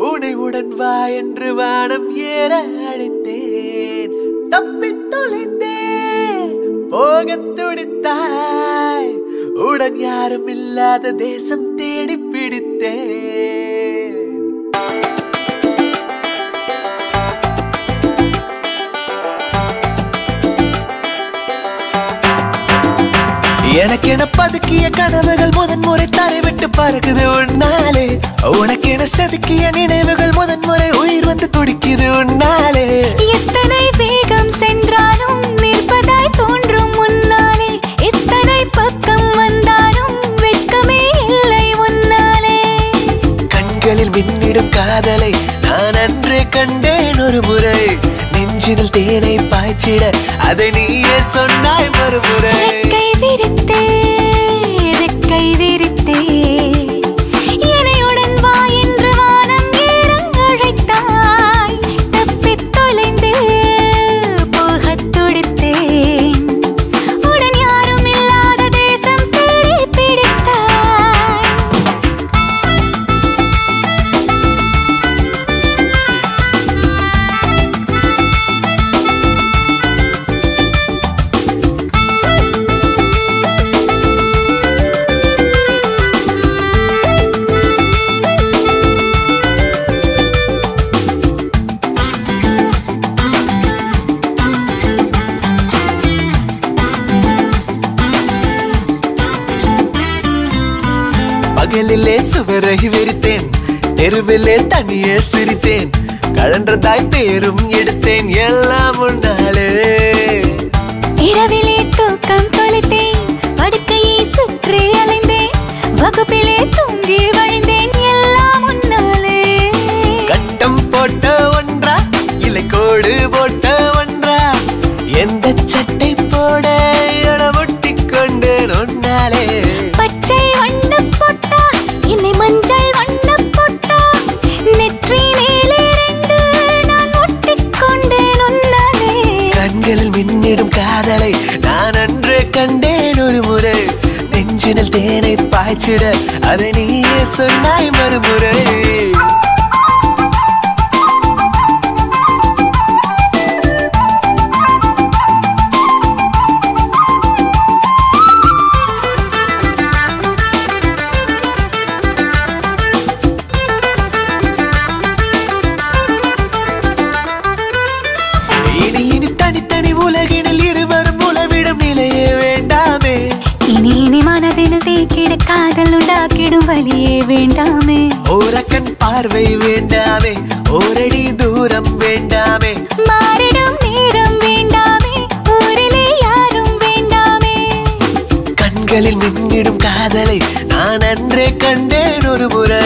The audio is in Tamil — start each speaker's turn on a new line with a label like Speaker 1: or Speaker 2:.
Speaker 1: உனை உடன் வா என்று வானம் ஏற அழைத்தேன். தப்பித் தொலைந்தேன் போகத் துடித்தாய். உடன் யாரும் இல்லாத தேசம் தேடி பிடித்தேன். எனக்கென பதுக்கிய கனவுகள் முதன் முறை தரைவிட்டு பறக்குது உன்னாலே. உனக்கென செதுக்கிய நினைவுகள் முதன் முறை உயிர் வந்து துடிக்குது உன்னாலே.
Speaker 2: எத்தனை வேகம் சென்றாலும் நிற்பதாய் தோன்றும் முன்னாலே. எத்தனை பக்கம் வந்தாலும் வெட்கமே இல்லை உன்னாலே.
Speaker 1: கண்களில் மின்னிடும் காதலை நான் அன்றே கண்டேன் ஒரு முறை. நெஞ்சினில் தேனை பாய்ச்சிட அதை நீயே சொன்னாய் மறுமுறை.
Speaker 2: ரெக்கை விரித்தே ரெக்கை விரித்தே என்னையுடன் வா என்று வானம் ஏற அழைத்தாய். தப்பித் தொலைந்து போகத் துடித்தேன். உடன் யாரும் இல்லாத தேசம் தேடி பிடித்தாய்.
Speaker 1: பகலிலே சுவரை விரித்தேன், தெருவிலே தனியே சிரித்தேன். கழன்றதாய் பேரும் எடுத்தேன் எல்லாம் முன்னாலே.
Speaker 2: இரவிலே தூக்கம் தொலைத்தேன், படுக்கையை சுற்றி அலைந்தேன். வகுப்பிலே தூங்கி வழிந்தேன் எல்லாம் முன்னாலே.
Speaker 1: கட்டம் போட்ட ஒன்றா இல்லை கோடு போட்ட ஒன்றா. எந்த சட்டை போட ஒட்டி கொண்டேன் ஒன்னாலே.
Speaker 2: பச்சை வண்ண பொட்டா இல்லை மஞ்சள் வண்ண பொட்டா. நெற்றி மேலே ரெண்டு நான் ஒட்டிக்கொண்டேன் உன்னாலே.
Speaker 1: கண்களில் மின்னிடும் காதலை நான் அன்றே கண்டேன் ஒரு முறை. நெஞ்சினில் தேனை பாய்ச்சிட அதை நீயே சொன்னாய் மறுமுறை. இனி இனி தனித்தனி உலகினில் இருவரும் உலவிடும் நிலையே வேண்டாமே.
Speaker 2: இனி இனி மனதில் தேக்கிட காதல் உண்டாக்கிடும் வழியே வேண்டாமே.
Speaker 1: ஓரக்கண் பார்வை வேண்டாமே, ஓரடி தூரம் வேண்டாமே.
Speaker 2: மாறிடும் நேரம் வேண்டாமே, ஊரிலே யாரும் வேண்டாமே.
Speaker 1: கண்களில் மின்னிடும் காதலை நான் அன்றே கண்டேன் ஒரு முறை.